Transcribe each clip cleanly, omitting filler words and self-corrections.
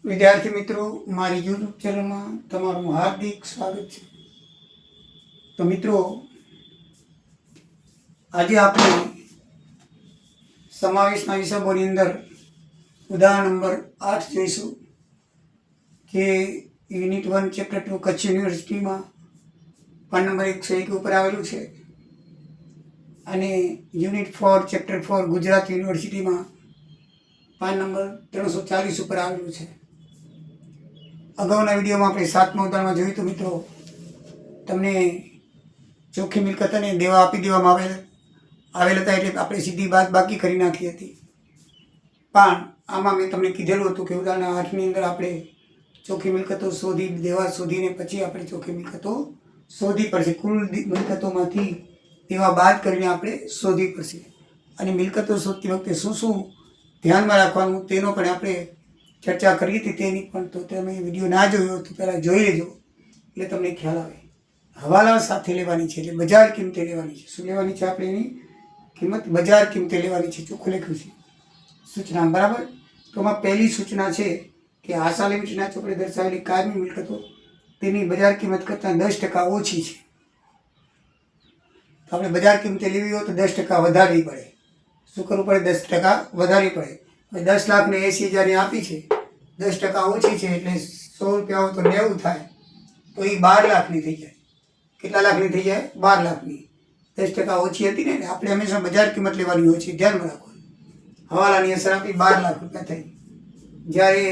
વિદ્યાર્થી મિત્રો, મારી યુટ્યુબ ચેનલમાં તમારું હાર્દિક સ્વાગત છે। તો મિત્રો, આજે આપણે સમાવેશના હિસાબોની અંદર ઉદાહરણ નંબર 8 જોઈશું કે યુનિટ 1 ચેપ્ટર 2 કચ્છ યુનિવર્સિટીમાં પાન નંબર 101 ઉપર આવેલું છે અને યુનિટ 4 ચેપ્ટર 4 ગુજરાત યુનિવર્સિટીમાં પાન નંબર 340 ઉપર આવેલું છે। અગાઉના વિડીયોમાં આપણે 7મા ઉદાહરણમાં જોયું તો મિત્રો તમને ચોખ્ખી મિલકત અને દેવા આપી દેવામાં આવેલ હતા, એટલે આપણે સીધી બાદબાકી કરી નાખી હતી। પણ આમાં મેં તમને કીધેલું હતું કે ઉદાહરણ 8ની અંદર આપણે ચોખ્ખી મિલકતો શોધી, દેવા શોધીને પછી આપણે ચોખ્ખી મિલકતો શોધવી પડશે। કુલ મિલકતોમાંથી દેવા બાદ કરીને આપણે શોધવી પડશે અને મિલકતો શોધતી વખતે શું શું ધ્યાનમાં રાખવાનું તેનો પણ આપણે ચર્ચા કરી હતી। તેની પણ તો તમે વિડીયો ના જોયો તો પહેલાં જોઈ લેજો એટલે તમને ખ્યાલ આવે। હવાલા સાથે લેવાની છે, એટલે બજાર કિંમતે લેવાની છે। શું લેવાની છે? આપણે એની કિંમત બજાર કિંમતે લેવાની છે, ચોખ્ખું લખ્યું છે સૂચના, બરાબર। તો આમાં પહેલી સૂચના છે કે આશા લિમિટેડના ચોપડે દર્શાવેલી કાયમી મિલકતો તેની બજાર કિંમત કરતાં 10% ઓછી છે। તો આપણે બજાર કિંમતે લેવી હોય તો 10% વધારવી પડે। શું કરવું પડે? 10% વધારવી પડે। હવે 10,80,000 આપી છે, 10% ઓછી છે એટલે 100 રૂપિયા હોય તો 90 થાય તો એ 12 લાખની થઈ જાય। કેટલા લાખની થઈ જાય? 12 લાખની। 10% ઓછી હતી ને, આપણે હંમેશા બજાર કિંમત લેવાની હોય છે, ધ્યાનમાં રાખવાનું। હવાલાની અસર આપી 12 લાખ રૂપિયા થઈ, જ્યારે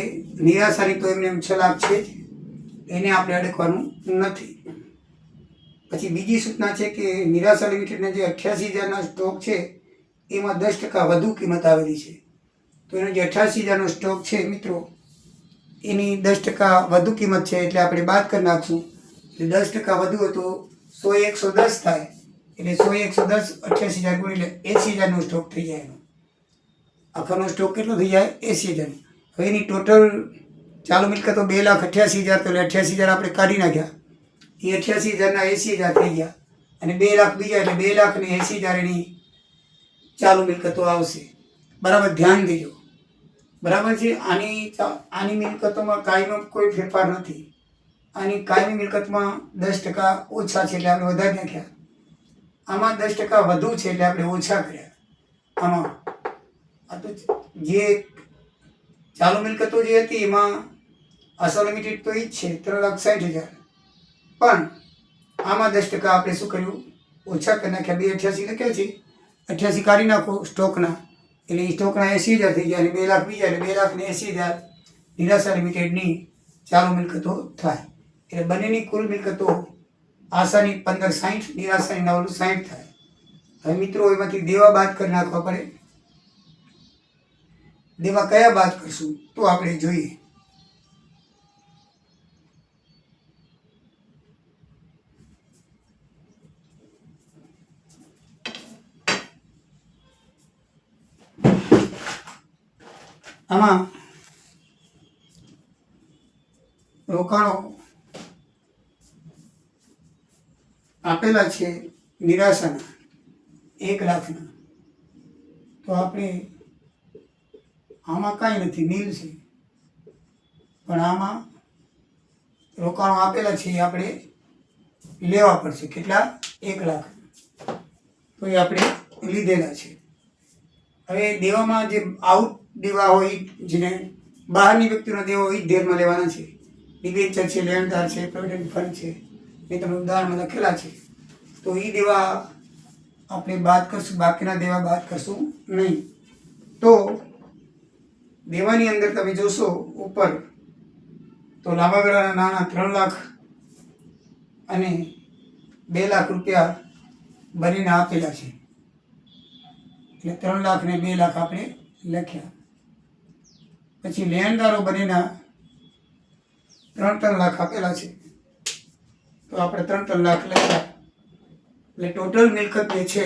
નિરાશાની તો એમને 6 લાખ છે જ, એને આપણે અડકવાનું નથી। પછી બીજી સૂચના છે કે નિરાશા લિમિટેડના જે 88,000ના સ્ટોક છે એમાં 10% વધુ કિંમત આવેલી છે। તો એનો જે 88,000નો સ્ટોક છે મિત્રો, એની 10% વધુ કિંમત છે એટલે આપણે બાદ કરી નાખશું। એટલે 10% વધુ હોય તો 100 110 થાય, એટલે 100 110 88,000 ગુણ્યા 80,000નો સ્ટોક થઈ જાય। એનો આખાનો સ્ટોક કેટલો થઈ જાય? 80,000। હવે એની ટોટલ ચાલુ મિલકતો 2,88,000, તો એટલે 88,000 આપણે કાઢી નાખ્યા, એ 88,000ના 80,000 થઈ ગયા અને 2 લાખ બીજા, એટલે 2,80,000 એની ચાલુ મિલકતો આવશે, બરાબર? ધ્યાન દેજો, બરાબર છે। આની મિલકતોમાં કાયમી કોઈ ફેરફાર નથી। આની કાયમી મિલકતમાં 10% ઓછા છે એટલે આપણે વધારી નાખ્યા, આમાં 10% વધુ છે એટલે આપણે ઓછા કર્યા। આમાં આ તો જે ચાલુ મિલકતો જે હતી એમાં આશા લિમિટેડ તો એ જ છે 3,60,000, પણ આમાં 10% આપણે શું કર્યું? ઓછા કરી નાખ્યા। 2,88 લખ્યા છે, 88 કાઢી નાખો સ્ટોકના, એટલે એ સ્ટોકના 80,000 થઈ ગયા અને 2 લાખ બીજા, એટલે 2,80,000 નિરાશા લિમિટેડની ચાલુ મિલકતો થાય। એટલે બંનેની કુલ મિલકતો આશાની 1560, નિરાશાની 960 થાય। હવે મિત્રો એમાંથી દેવા બાદ કરી નાખવા પડે। દેવા કયા બાદ કરશું તો આપણે જોઈએ। આમાં રોકાણો આપેલા છે નિરાશાના 1 લાખના, તો આપણે આમાં કાંઈ નથી, નીલ છે, પણ આમાં રોકાણો આપેલા છે એ આપણે લેવા પડશે। કેટલા? 1 લાખ, તો એ આપણે લીધેલા છે। હવે દેવામાં જે આઉટ દેવા હોય, જેને બહારની વ્યક્તિનો દેવો હોય, એ ધ્યાનમાં લેવાના છે। ડિબેન્ચર છે, લેણદાર છે, પ્રોવિડન્ટ ફંડ છે, એ તમે ઉદાહરણમાં લખેલા છે, તો એ દેવા આપણે બાદ કરશું, બાકીના દેવા બાદ કરશું નહીં। તો દેવાની અંદર તમે જોશો ઉપર તો લાંબા ગાળાના નાણાં 3 લાખ અને 2 લાખ રૂપિયા બંનેને આપેલા છે, એટલે 3 લાખ ને 2 લાખ આપણે લખ્યા। પછી લેણદારો બંનેના 3 લાખ આપેલા છે, તો આપણે 3 લાખ લખ્યા। એટલે ટોટલ મિલકત જે છે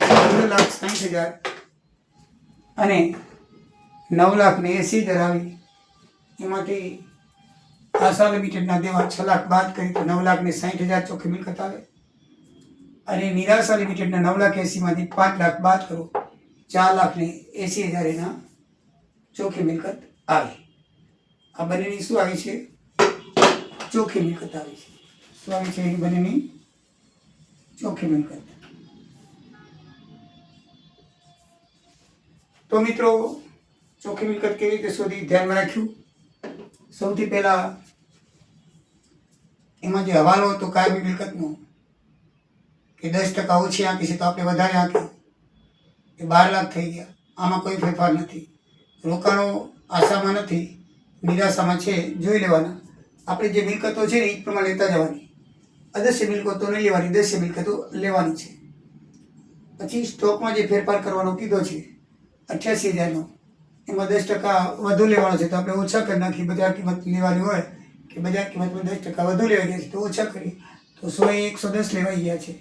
15,60,000 અને 9,80,000 આવી। એમાંથી આશા લિમિટેડના દેવા 6 લાખ બાદ કરી તો 9,60,000 ચોખ્ખી મિલકત આવે અને નિરાશા લિમિટેડના 9,80,000માંથી 5 લાખ બાદ કરો, 4,80,000 એના ચોખ્ખી મિલકત આવે। આ બંનેની શું આવી છે? ચોખ્ખી મિલકત આવી છે. શું આવી છે? એની બંનેની ચોખ્ખી મિલકત. તો મિત્રો, ચોખ્ખી મિલકત કેવી રીતે શોધી? ધ્યાનમાં રાખ્યું. સૌથી પહેલા એમાં જે હવાલો હતો કાયમી મિલકતનો કે 10% ઓછી આંકી છે તો આપણે વધારે આંકી, એ 12 લાખ થઈ ગયા. આમાં કોઈ ફેરફાર નથી. રોકાણો આશામાં નથી, નિરાશામાં છે, જોઈ લેવાના. આપણે જે મિલકતો છે ને એ પ્રમાણે લેતા જવાની. અદસ્ય મિલકતો નહીં લેવાની, દસ્ય મિલકતો લેવાની છે. પછી સ્ટોકમાં જે ફેરફાર કરવાનો કીધો છે 88,000નો, એમાં 10% વધુ લેવાનો છે તો આપણે ઓછા કરી નાખીએ. બજાર કિંમત લેવાની હોય કે બજાર કિંમતમાં 10% વધુ લેવાઈ ગયા છે તો ઓછા કરીએ, તો 100 એ 110 લેવાઈ ગયા છે.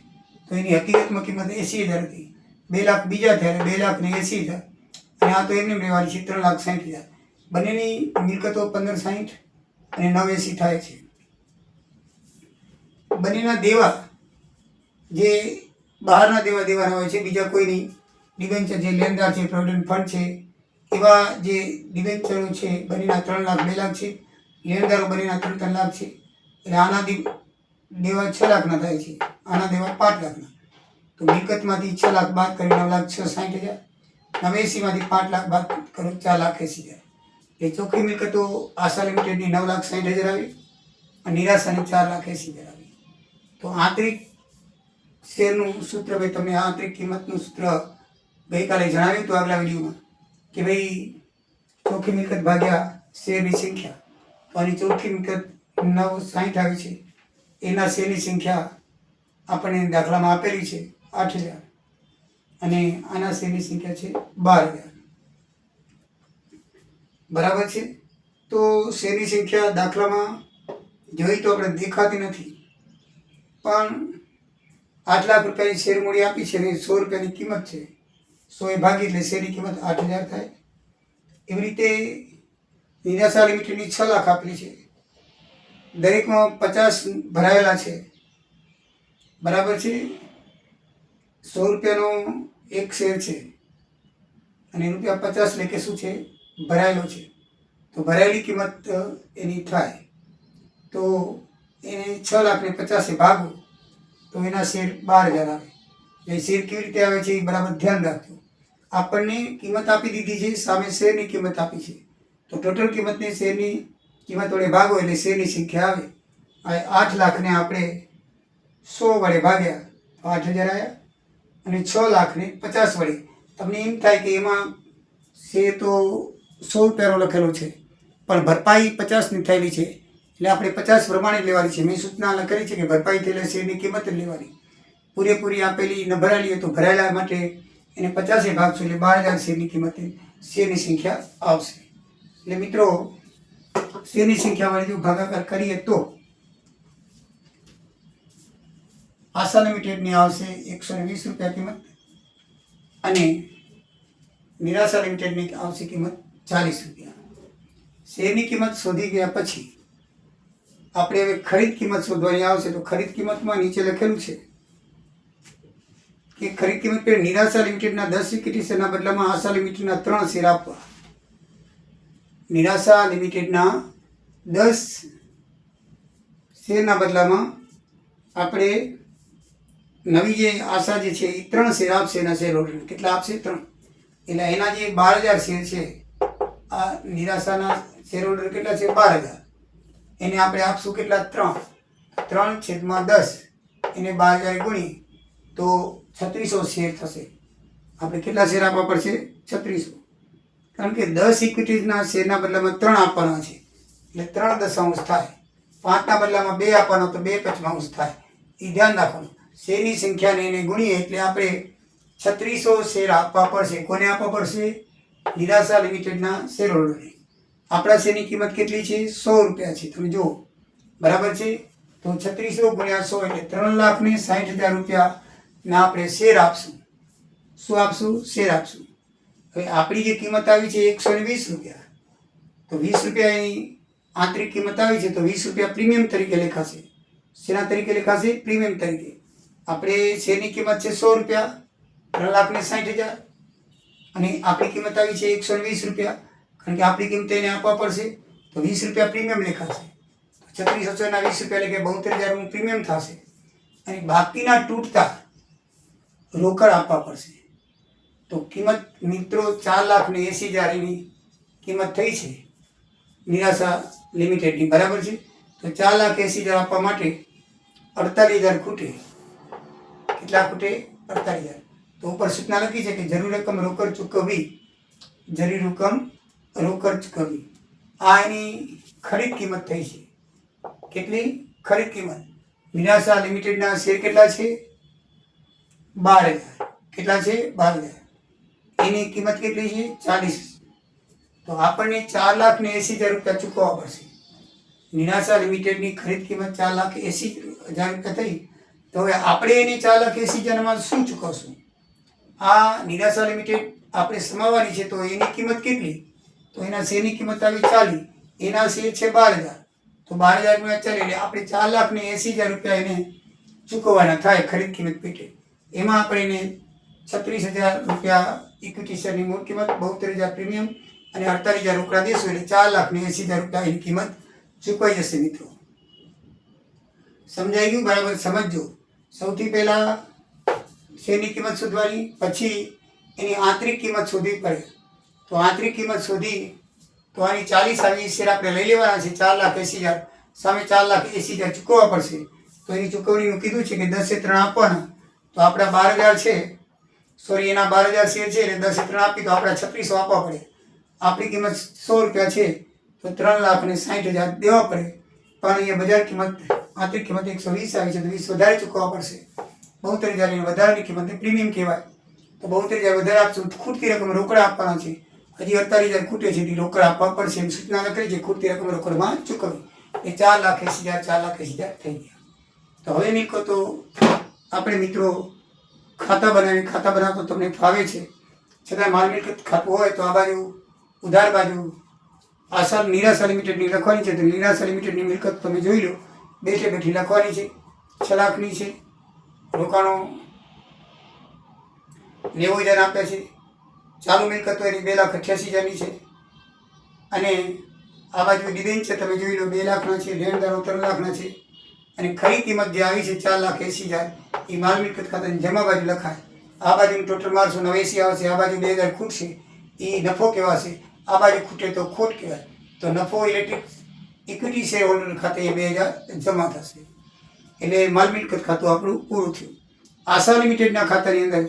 તો એની હકીકતમાં કિંમત 80,000 હતી. 2 લાખ બીજા થયા, 2,80,000. અને આ તો એમને લેવાની છે 3,60,000. બંનેની મિલકતો 1560 અને 980 થાય છે. બંનેના દેવા જે બહારના દેવાના હોય છે, બીજા કોઈની ડિબેન્ચર જે લેણદાર છે, પ્રોવિડન્ટ ફંડ છે, એવા જે ડિબેન્ચરો છે બંનેના 3 લાખ 2 લાખ છે. લેણદારો બંનેના 3 લાખ છે. એટલે આના દેવા 6 લાખના થાય છે, આના દેવા 5 લાખના. તો મિલકતમાંથી 6 લાખ બાદ કરી 9,60,000. 89માંથી 5 લાખ બાદ કરો 4,80,000. એ ચોખ્ખી મિલકતો આશા લિમિટેડની 9,60,000 આવી અને નિરાશાની 4,80,000 આવી. તો આંતરિક શેરનું સૂત્ર, ભાઈ તમને આંતરિક કિંમતનું સૂત્ર ગઈકાલે જણાવ્યું હતું આગલા વિડીયોમાં કે ભાઈ ચોખ્ખી મિલકત ભાગ્યા શેરની સંખ્યા. તો આની ચોખ્ખી મિલકત 960 આવી છે. એના શેરની સંખ્યા આપણને દાખલામાં આપેલી છે 8,000 અને આના શેરની સંખ્યા છે 12,000. બરાબર છે. તો શેરની સંખ્યા દાખલામાં જોઈ તો આપણે દેખાતી નથી, પણ 8 લાખ રૂપિયાની શેર મૂડી આપી છે અને 100 રૂપિયાની કિંમત છે. 100 એ ભાગી એટલે શેરની કિંમત 8,000 થાય. એવી રીતે નિરાશા લિમિટેડની 6 લાખ આપેલી છે. દરેકમાં 50 ભરાયેલા છે. બરાબર છે. 100 રૂપિયાનો એક શેર છે અને ₹50 લેખે શું છે? ભરાયેલો છે. તો ભરાયેલી કિંમત એની થાય તો એને 6 લાખને 50 ભાગો તો એના શેર 12,000 આવે. એ શેર કેવી રીતે આવે છે એ બરાબર ધ્યાન રાખજો. આપણને કિંમત આપી દીધી છે, સામે શેરની કિંમત આપી છે, તો ટોટલ કિંમતને શેરની કિંમત વડે ભાગો એટલે શેરની સંખ્યા આવે. આ 8 લાખને આપણે 100 વડે ભાગ્યા તો 8,000 આવ્યા અને 6 લાખને 50 વડે. તમને એમ થાય કે એમાં શેર તો 100 રૂપિયાનો લખેલો છે પણ ભરપાઈ 50ની થયેલી છે એટલે આપણે 50 પ્રમાણે લેવાની છે. મેં સૂચના કરી છે કે ભરપાઈ થયેલા શેરની કિંમત જ લેવાની. પૂરેપૂરી આપેલી ન ભરાયેલી હોય તો ભરાયેલા માટે એને 50 ભાગશું એટલે 12,000 શેરની કિંમતે શેરની સંખ્યા આવશે. એટલે મિત્રો, શેરની સંખ્યા વડે જો ભાગાકાર કરીએ તો આશા લિમિટેડની આવશે 120 રૂપિયા કિંમત અને નિરાશા લિમિટેડની આવશે કિંમત 40 રૂપિયા. શેરની કિંમત શોધી ગયા પછી આપણે હવે ખરીદ કિંમત શોધવાની આવશે. તો ખરીદ કિંમતમાં નીચે લખેલું છે કે ખરીદ કિંમત પર નિરાશા લિમિટેડના 10 ઇક્વિટી શેરના બદલામાં આશા લિમિટેડના 3 શેર આપવા. નિરાશા લિમિટેડના 10 શેરના બદલામાં આપણે નવી જે આશા જે છે એ 3 શેર આપશે. એના શેર હોલ્ડર કેટલા આપશે? 3. એટલે એના જે 12,000 શેર છે, આ નિરાશાના શેર હોલ્ડર કેટલા છે? 12,000. એને આપણે આપશું કેટલા? 3/10. એને 12,000 ગુણી તો 3600 શેર થશે. આપણે કેટલા શેર આપવા પડશે? 3600. કારણ કે 10 ઇક્વિટીના શેરના બદલામાં 3 આપવાના છે એટલે 3/10 થાય. 5ના બદલામાં 2 આપવાનો તો 2/5 થાય. એ ધ્યાન રાખવાનું. શેરની સંખ્યાને એને ગુણીએ એટલે આપણે 3600 શેર આપવા પડશે. કોને આપવા પડશે? નિરાશા લિમિટેડના શેર હોલ્ડરને. આપણા શેરની કિંમત કેટલી છે? 100 રૂપિયા છે. તમે જુઓ, બરાબર છે. તો 3600 ગુણ્યા 100 એટલે 3,60,000 રૂપિયાના આપણે શેર આપશું. શું આપશું? શેર આપશું. હવે આપણી જે કિંમત આવી છે 120 રૂપિયા, તો 20 રૂપિયા એની આંતરિક કિંમત આવી છે તો 20 રૂપિયા પ્રીમિયમ તરીકે લેખાશે. શેના તરીકે લેખાશે? પ્રીમિયમ તરીકે. આપણે શેરની કિંમત છે 100 રૂપિયા, 3,60,000 અને આપણી કિંમત આવી છે 120 રૂપિયા. કારણ કે આપણી કિંમત એને આપવા પડશે તો 20 રૂપિયા પ્રીમિયમ લેખાશે. 36,800 ના 20 રૂપિયા એટલે કે 72,000 પ્રીમિયમ થશે. અને બાકીના તૂટતા રોકડ આપવા પડશે. તો કિંમત મિત્રો 4,80,000 એની કિંમત થઈ છે નિરાશા લિમિટેડની, બરાબર છે. તો 4,80,000 આપવા માટે 48,000 ખૂટે. કેટલા ખૂટે? 48,000. તો ઉપર સૂચના લખી છે કે જરૂર રકમ રોકડ ચૂકવવી, જરૂરી રકમ રોકડ ચૂકવવી. આ એની ખરીદ કિંમત થઈ છે. કેટલી ખરીદ કિંમત? નિરાશા લિમિટેડના શેર કેટલા છે? 12,000. કેટલા છે? 12,000. એની કિંમત કેટલી છે? 40. તો આપણને 4,80,000 રૂપિયા ચૂકવવા પડશે. નિરાશા લિમિટેડની ખરીદ કિંમત 4,80,000 રૂપિયા થઈ. તો હવે આપણે એને 4,80,000 શું ચૂકવશું? આ નિરાશા લિમિટેડ આપણે સમાવવાની છે, તો એની કિંમત કેટલી? તો એના શેરની કિંમત આવી 40. એના શેર છે 12,000. તો 12,000 × 40 એટલે આપણે 4,80,000 રૂપિયા એને ચૂકવવાના થાય ખરીદ કિંમત પેટે. એમાં આપણે એને 36,000 રૂપિયા ઇક્વિટી શેરની મૂળ કિંમત, 72,000 પ્રીમિયમ અને 48,000 રોકડા દેશું એટલે 4,80,000 રૂપિયા એની કિંમત ચૂકવાઈ જશે. મિત્રો સમજાઈ ગયું? બરાબર સમજજો. સૌથી પહેલા શેરની કિંમત શોધવાની, પછી એની આંતરિક કિંમત શોધવી પડે. તો આંતરિક કિંમત શોધી તો આની 40 આવી શેર આપણે લઈ લેવાના છે. 4,80,000 સામે 4,80,000 ચૂકવવા પડશે. તો એની ચૂકવણીનું કીધું છે કે 10/3 આપવાના. તો આપણા 12,000 છે, સોરી એના 12,000 શેર છે એટલે 10/3 આપી તો આપણા 3600 આપવા પડે. આપણી કિંમત 100 રૂપિયા છે તો 3,60,000 દેવા પડે. પણ અહીંયા બજાર કિંમત આંતરિક કિંમત 120 આવી છે તો 20 વધારે ચૂકવવા પડશે. 72,000 ની વધારાની કિંમતને પ્રીમિયમ કહેવાય. તો 72,000 વધારે આપશું. ખૂટતી રકમ રોકડા આપવાના છે. હજી 48,000 ખૂટે છે એટલે રોકડા આપવા પડશે એમ સૂચના લખેલી છે. ખૂટતી રકમ રોકડમાં ચૂકવવી. એ 4,80,000 4,80,000 થઈ ગયા. તો હવે મિલકતો આપણે મિત્રો ખાતા બનાવતો તમને ફાવે છે, છતાં માલ મિલકત ખાતું હોય તો આ બાજુ ઉધાર બાજુ આશા નિરાશા લિમિટેડની લખવાની છે. તો નિરાશા લિમિટેડની મિલકત તમે જોઈ લો, બેઠે બેઠી લખવાની છે. 6 લાખની છે. રોકાણો 90,000 આપ્યા છે. ચાલુ મિલકતો એની 2,88,000ની છે. અને આ બાજુ ડિબેન્ચર છે તમે જોઈ લો 2 લાખના છે. લેણદારો 3 લાખના છે. અને ખરી કિંમત જે આવી છે 4,80,000 એ માલ મિલકત ખાતાની જમા બાજુ લખાય. આ બાજુ ટોટલ માલસો 89 આવશે. આ બાજુ 2,000 ખૂટશે, એ નફો કહેવાશે. આ બાજુ ખૂટે તો ખોટ કહેવાય. તો નફો ઇલેક્ટ્રિક ઇક્વિટી શેર હોલ્ડર ખાતે 2,000 જમા થશે. એટલે માલ મિલકત ખાતું આપણું પૂરું થયું. આશા લિમિટેડના ખાતાની અંદર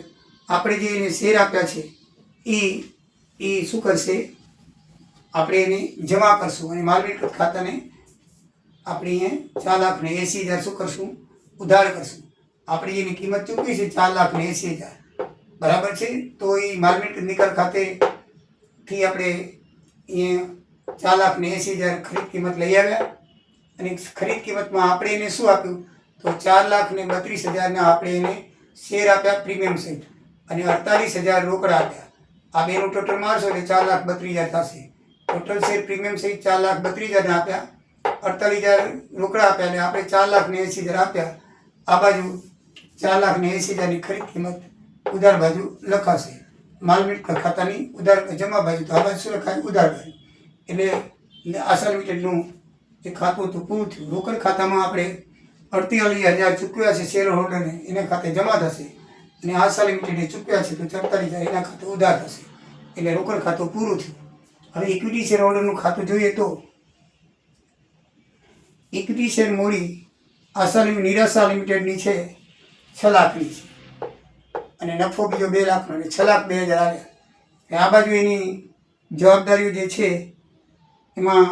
આપણે જે એને શેર આપ્યા છે એ શું કરશે? આપણે એને જમા કરશું અને માલ મિલકત ખાતાને આપણે અહીંયા 4,80,000 શું કરશું? ઉધાર કરશું. આપણે એની કિંમત ચૂકવી છે 4,80,000, બરાબર છે. તો એ માલ મિલકત નિકાલ ખાતેથી આપણે અહીંયા 4,80,000 ખરીદ કિંમત લઈ આવ્યા. અને ખરીદ કિંમતમાં આપણે એને શું આપ્યું? તો 4,32,000 આપણે એને શેર આપ્યા પ્રીમિયમ સહિત અને 48,000 રોકડા આપ્યા. આ બેનું ટોટલ મારશો એટલે 4,32,000 થશે. ટોટલ શેર પ્રીમિયમ સહિત 4,32,000 આપ્યા, 48,000 રોકડા આપ્યા અને આપણે 4,80,000 આપ્યા. આ બાજુ 4,80,000ની ખરીદ કિંમત ઉધાર બાજુ લખાશે. માલ મિલકત ખાતાની ઉધાર જમા બાજુ. તો આ બાજુ શું લખાય? ઉધાર બાજુ. એટલે આશા લિમિટેડનું જે ખાતું હતું પૂરું થયું. રોકડ ખાતામાં આપણે 48,000 ચૂકવ્યા છે શેર હોલ્ડરને, એના ખાતે જમા થશે. અને આશા લિમિટેડે ચૂકવ્યા છે તો 44,000 એના ખાતે ઉધાર થશે. એટલે રોકડ ખાતું પૂરું થયું. હવે ઇક્વિટી શેર હોલ્ડરનું ખાતું જોઈએ તો ઇક્વિટી શેર મૂડી નિરાશા લિમિટેડની છે 6 લાખની છે અને નફો બીજો 2 લાખનો એટલે 6,02,000 આવ્યા. આ બાજુ એની જવાબદારીઓ જે છે એમાં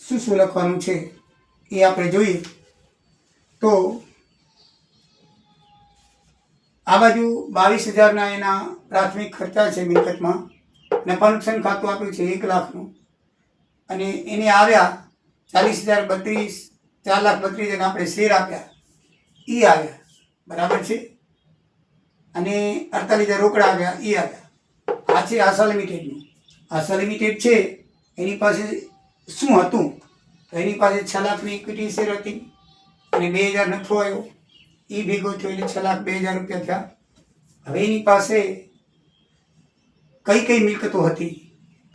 શું શું લખવાનું છે એ આપણે જોઈએ તો આ બાજુ 22,000ના એના પ્રાથમિક ખર્ચા છે મિલકતમાં. નફા નુકસાન ખાતું આપ્યું છે 1 લાખનું અને એને આવ્યા 4,32,000 આપણે શેર આપ્યા એ આવ્યા, બરાબર છે. અને 48,000 રોકડા આવ્યા એ આવ્યા. આ છે આશા લિમિટેડનું. આશા લિમિટેડ છે એની પાસે શું હતું? તો એની પાસે 6 લાખની ઇક્વિટી શેર હતી અને 2,000 નફો આવ્યો એ ભેગો થયો એટલે 6,02,000 રૂપિયા થયા. હવે એની પાસે કઈ કઈ મિલકતો હતી?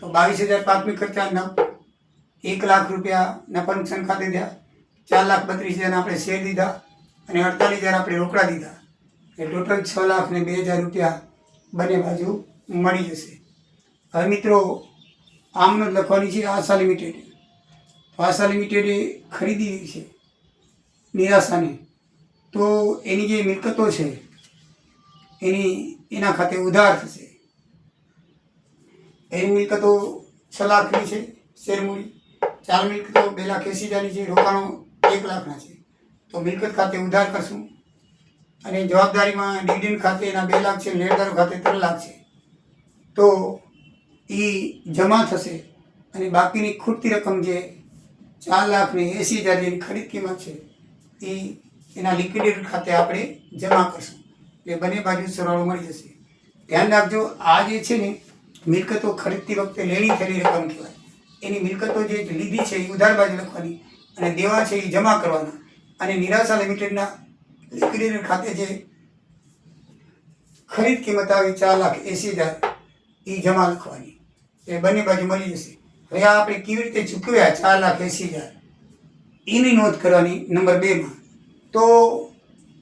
તો 22,000 પ્રાથમિક ખર્ચાના 1 લાખ રૂપિયા નફા નુકસાન ખાતે થયા, 4,32,000 આપણે શેર દીધા અને 48,000 આપણે રોકડા દીધા, એ ટોટલ 6,02,000 રૂપિયા બંને બાજુ મળી જશે. હવે મિત્રો આમનો લખવાની છે આશા લિમિટેડ. તો આશા લિમિટેડે ખરીદી છે નિરાશાને, તો એની જે મિલકતો છે એના ખાતે ઉધાર થશે. એની મિલકતો 6 લાખની છે શેર મૂડી, 4 મિલકતો 2,80,000ની છે, રોકાણો 1 લાખના છે. તો મિલકત ખાતે ઉધાર કરશું અને જવાબદારીમાં ડિવિડન્ડ ખાતે એના 2 લાખ છે, લેણદારો ખાતે 3 લાખ છે. તો એ જમા થશે અને બાકીની ખૂટતી રકમ જે 4,80,000 જેની ખરીદ કિંમત છે એના લિક્વિડેટર ખાતે આપણે જમા કરશું. એટલે બંને બાજુ સરવાળો મળી જશે. ધ્યાન રાખજો, આ જે છે ને મિલકતો ખરીદતી વખતે લેણી થયેલી રકમ કહેવાય. એની મિલકતો જે લીધી છે એ ઉધાર બાજુ લખવાની અને દેવા છે એ જમા કરવાના. અને નિરાશા લિમિટેડના લિક્વિડેટર ખાતે જે ખરીદ કિંમત આવી 4,80,000 એ જમા લખવાની. એ બંને બાજુ મળી જશે. હવે આ આપણે કેવી રીતે ચૂકવ્યા 4,80,000 એની નોંધ કરવાની નંબર 2માં. તો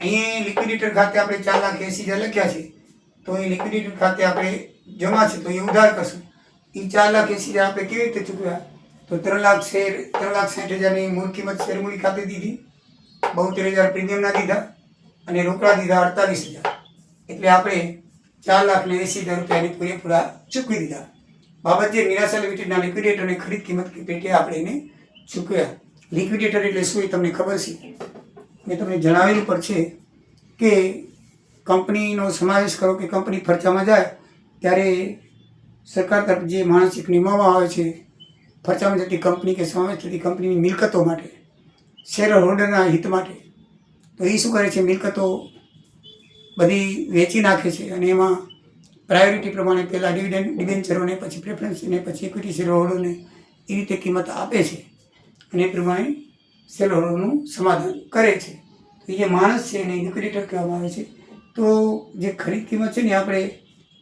અહીંયા લિક્વિડેટર ખાતે આપણે 4,80,000 લખ્યા છે, તો એ લિક્વિડેટર ખાતે આપણે જમા છે તો એ ઉધાર કરશું. એ 4,80,000 આપણે કેવી રીતે ચૂકવ્યા? તો 3,60,000ની મૂળ કિંમત શેર મૂડી ખાતે દીધી, 72,000 પ્રીમિયમના દીધા અને રોકડા દીધા 48,000. એટલે આપણે 4,80,000 રૂપિયાની પૂરેપૂરા ચૂકવી દીધા. બાબત જે નિરાશા લિમિટેડના લિક્વિડેટર અને ખરીદ કિંમત પેટે આપણે એને ચૂકવ્યા. લિક્વિડેટર એટલે શું એ તમને ખબર છે? મેં તમને જણાવેલું પણ છે કે કંપનીનો સમાવેશ કરો કે કંપની ફરજામાં જાય ત્યારે સરકાર તરફ જે માણસિક નિમવામાં આવે છે ફરજામાં જતી કંપની કે સમાવેશ થતી કંપનીની મિલકતો માટે, શેર હોલ્ડરના હિત માટે, તો એ શું કરે છે, મિલકતો બધી વેચી નાખે છે અને એમાં પ્રાયોરિટી પ્રમાણે પહેલાં ડિબેન્ચરોને, પછી પ્રેફરન્સને, પછી ઇક્વિટી શેર હોલ્ડરને એ રીતે કિંમત આપે છે અને એ પ્રમાણે શેર હોલ્ડરનું સમાધાન કરે છે. તો એ જે માણસ છે એને લિક્વિડેટર કહેવામાં આવે છે. તો જે ખરીદ કિંમત છે ને આપણે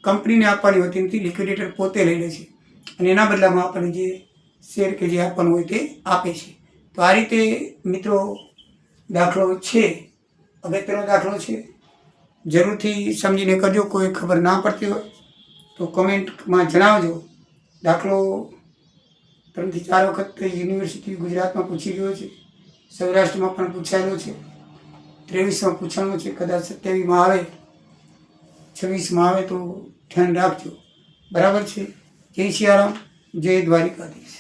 કંપનીને આપવાની હોતી નથી, લિક્વિડેટર પોતે લઈ લે છે અને એના બદલામાં આપણને જે શેર કે જે આપવાનું હોય તે આપે છે. તો આ રીતે મિત્રો દાખલો છે, અગત્યનો દાખલો છે. જરૂરથી સમજીને કરજો. કોઈ ખબર ના પડતી હોય તો કોમેન્ટમાં જણાવજો. દાખલો 3 થી 4 વખત યુનિવર્સિટી ગુજરાતમાં પૂછી ગયો છે, સૌરાષ્ટ્રમાં પણ પૂછાયેલો છે, 23માં પૂછાણો છે, કદાચ 27માં આવે, 26માં આવે તો ધ્યાન રાખજો. બરાબર છે. જય સિયારામ, જય દ્વારિકાધીશ.